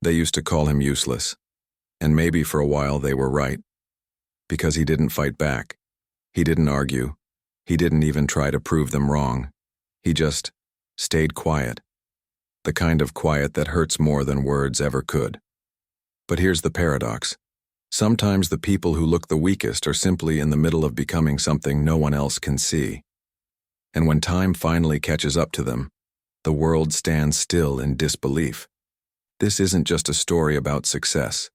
They used to call him useless, and maybe for a while they were right, because he didn't fight back. He didn't argue. He didn't even try to prove them wrong. He just stayed quiet, the kind of quiet that hurts more than words ever could. But here's the paradox. Sometimes the people who look the weakest are simply in the middle of becoming something no one else can see. And when time finally catches up to them, the world stands still in disbelief. This isn't just a story about success.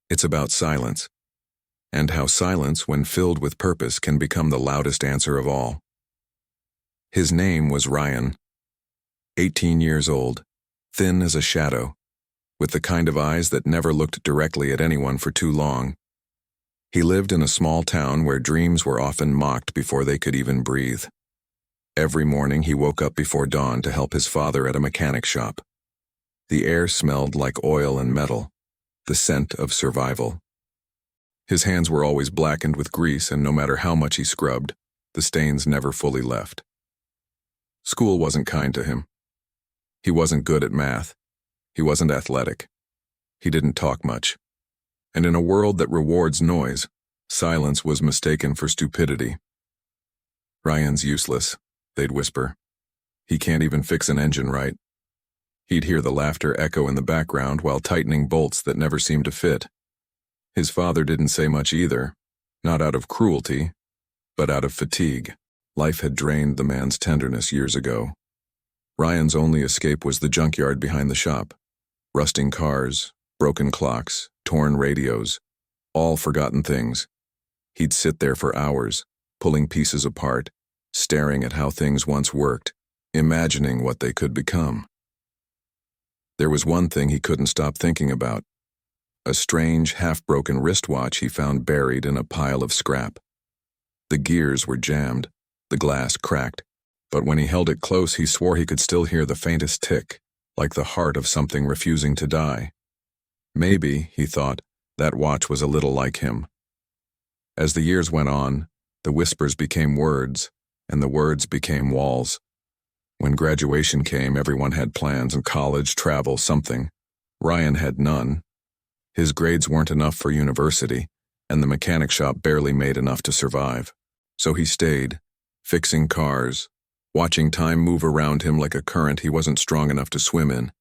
It's about silence, and how silence, when filled with purpose, can become the loudest answer of all. His name was Ryan, 18 years old, thin as a shadow, with the kind of eyes that never looked directly at anyone for too long. He lived in a small town where dreams were often mocked before they could even breathe. Every morning he woke up before dawn to help his father at a mechanic shop. The air smelled like oil and metal, the scent of survival. His hands were always blackened with grease, and no matter how much he scrubbed, the stains never fully left. School wasn't kind to him. He wasn't good at math. He wasn't athletic. He didn't talk much. And in a world that rewards noise, silence was mistaken for stupidity. "Ryan's useless," they'd whisper. "He can't even fix an engine right." He'd hear the laughter echo in the background while tightening bolts that never seemed to fit. His father didn't say much either, not out of cruelty, but out of fatigue. Life had drained the man's tenderness years ago. Ryan's only escape was the junkyard behind the shop. Rusting cars, broken clocks, torn radios, all forgotten things. He'd sit there for hours, pulling pieces apart, staring at how things once worked, imagining what they could become. There was one thing he couldn't stop thinking about: a strange, half-broken wristwatch he found buried in a pile of scrap. The gears were jammed, the glass cracked, but when he held it close he swore he could still hear the faintest tick, like the heart of something refusing to die. Maybe, he thought, that watch was a little like him. As the years went on, the whispers became words, and the words became walls. When graduation came, everyone had plans and college, travel, something. Ryan had none. His grades weren't enough for university, and the mechanic shop barely made enough to survive. So he stayed, fixing cars, watching time move around him like a current he wasn't strong enough to swim in.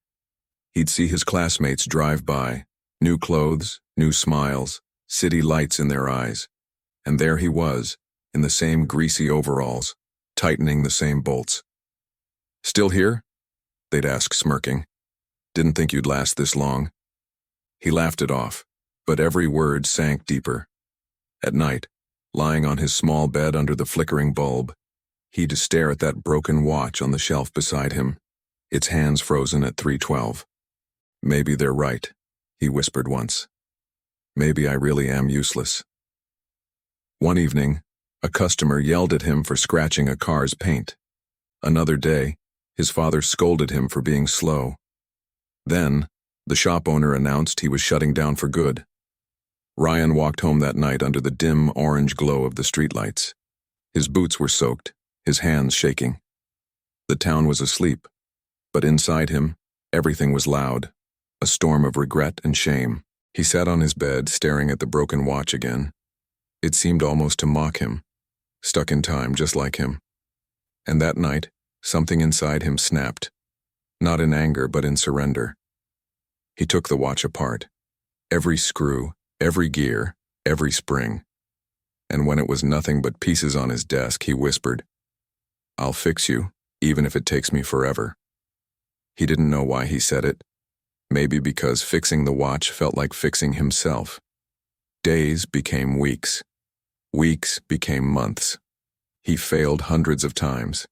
He'd see his classmates drive by, new clothes, new smiles, city lights in their eyes. And there he was, in the same greasy overalls, tightening the same bolts. "Still here?" they'd ask, smirking. "Didn't think you'd last this long." He laughed it off, but every word sank deeper. At night, lying on his small bed under the flickering bulb, he'd stare at that broken watch on the shelf beside him, its hands frozen at 3:12. "Maybe they're right," he whispered once. "Maybe I really am useless." One evening, a customer yelled at him for scratching a car's paint. Another day, his father scolded him for being slow. Then, the shop owner announced he was shutting down for good. Ryan walked home that night under the dim orange glow of the streetlights. His boots were soaked, his hands shaking. The town was asleep, but inside him, everything was loud, a storm of regret and shame. He sat on his bed, staring at the broken watch again. It seemed almost to mock him, stuck in time just like him. And that night, something inside him snapped, not in anger but in surrender. He took the watch apart, every screw, every gear, every spring. And when it was nothing but pieces on his desk, he whispered, "I'll fix you, even if it takes me forever." He didn't know why he said it. Maybe because fixing the watch felt like fixing himself. Days became weeks. Weeks became months. He failed hundreds of times.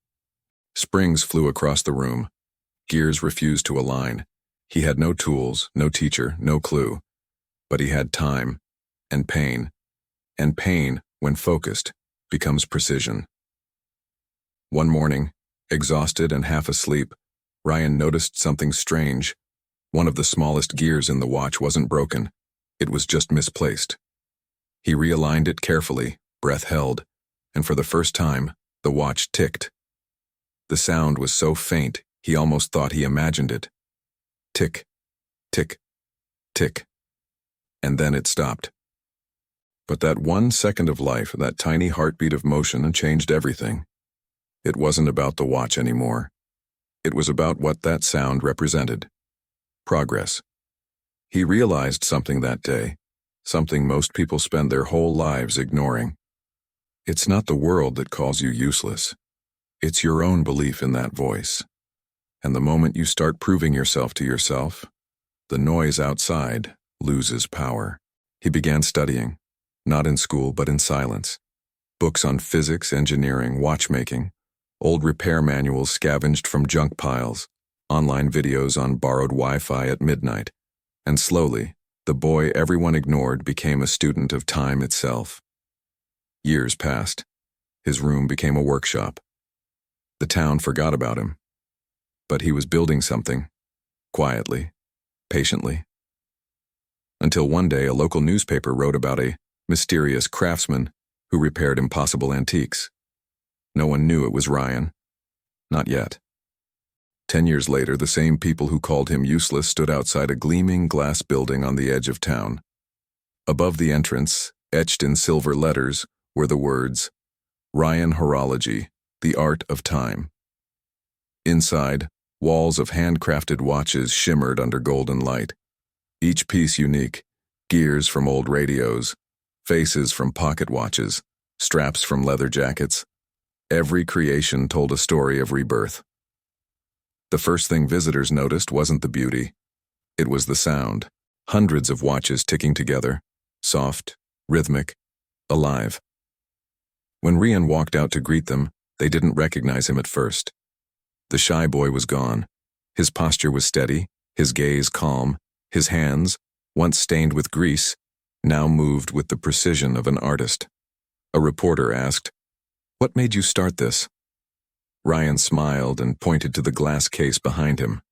Springs flew across the room. Gears refused to align. He had no tools, no teacher, no clue. But he had time, and pain. And pain, when focused, becomes precision. One morning, exhausted and half asleep, Ryan noticed something strange. One of the smallest gears in the watch wasn't broken. It was just misplaced. He realigned it carefully, breath held, and for the first time, the watch ticked. The sound was so faint, he almost thought he imagined it. Tick, tick, Tick. And then it stopped. But that 1 second of life, that tiny heartbeat of motion, changed everything. It wasn't about the watch anymore. It was about what that sound represented. Progress. He realized something that day, something most people spend their whole lives ignoring. It's not the world that calls you useless. It's your own belief in that voice. And the moment you start proving yourself to yourself, the noise outside loses power. He began studying, not in school but in silence. Books on physics, engineering, watchmaking, old repair manuals scavenged from junk piles, online videos on borrowed Wi-Fi at midnight. And slowly, the boy everyone ignored became a student of time itself. Years passed. His room became a workshop. The town forgot about him. But he was building something, quietly, patiently. Until one day a local newspaper wrote about a mysterious craftsman who repaired impossible antiques. No one knew it was Ryan. Not yet. 10 years later, the same people who called him useless stood outside a gleaming glass building on the edge of town. Above the entrance, etched in silver letters, were the words, Ryan Horology, the Art of Time. Inside, walls of handcrafted watches shimmered under golden light, each piece unique, gears from old radios, faces from pocket watches, straps from leather jackets. Every creation told a story of rebirth. The first thing visitors noticed wasn't the beauty. It was the sound. Hundreds of watches ticking together, soft, rhythmic, alive. When Ryan walked out to greet them, they didn't recognize him at first. The shy boy was gone. His posture was steady, his gaze calm, his hands, once stained with grease, now moved with the precision of an artist. A reporter asked, "What made you start this?" Ryan smiled and pointed to the glass case behind him.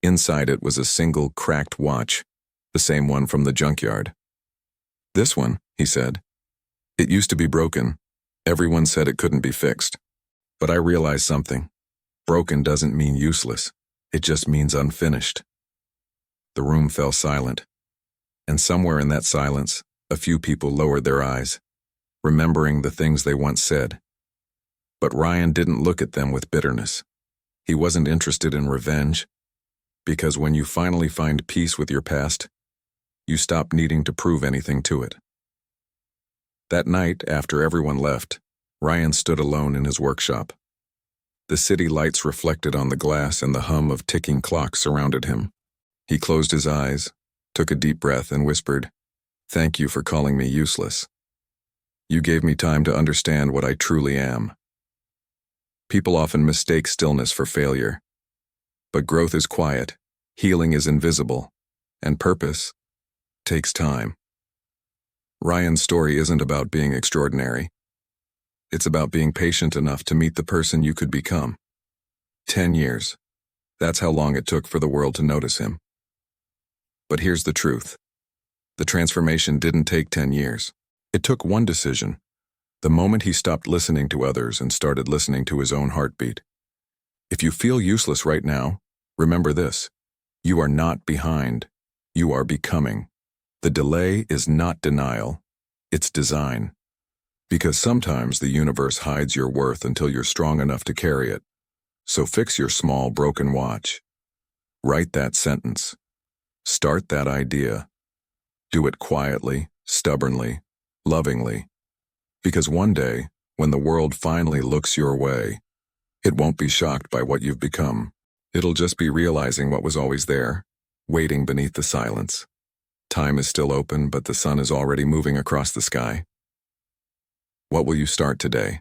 Inside it was a single cracked watch, the same one from the junkyard. "This one," he said. "It used to be broken. Everyone said it couldn't be fixed. But I realized something. Broken doesn't mean useless. It just means unfinished." The room fell silent. And somewhere in that silence, a few people lowered their eyes, remembering the things they once said. But Ryan didn't look at them with bitterness. He wasn't interested in revenge, because when you finally find peace with your past, you stop needing to prove anything to it. That night, after everyone left, Ryan stood alone in his workshop. The city lights reflected on the glass and the hum of ticking clocks surrounded him. He closed his eyes, took a deep breath, and whispered, "Thank you for calling me useless. You gave me time to understand what I truly am." People often mistake stillness for failure. But growth is quiet, healing is invisible, and purpose takes time. Ryan's story isn't about being extraordinary. It's about being patient enough to meet the person you could become. 10 years. That's how long it took for the world to notice him. But here's the truth. The transformation didn't take 10 years. It took one decision. The moment he stopped listening to others and started listening to his own heartbeat. If you feel useless right now, remember this. You are not behind. You are becoming. The delay is not denial. It's design. Because sometimes the universe hides your worth until you're strong enough to carry it. So fix your small broken watch. Write that sentence. Start that idea. Do it quietly, stubbornly, lovingly. Because one day, when the world finally looks your way, it won't be shocked by what you've become. It'll just be realizing what was always there, waiting beneath the silence. Time is still open, but the sun is already moving across the sky. What will you start today?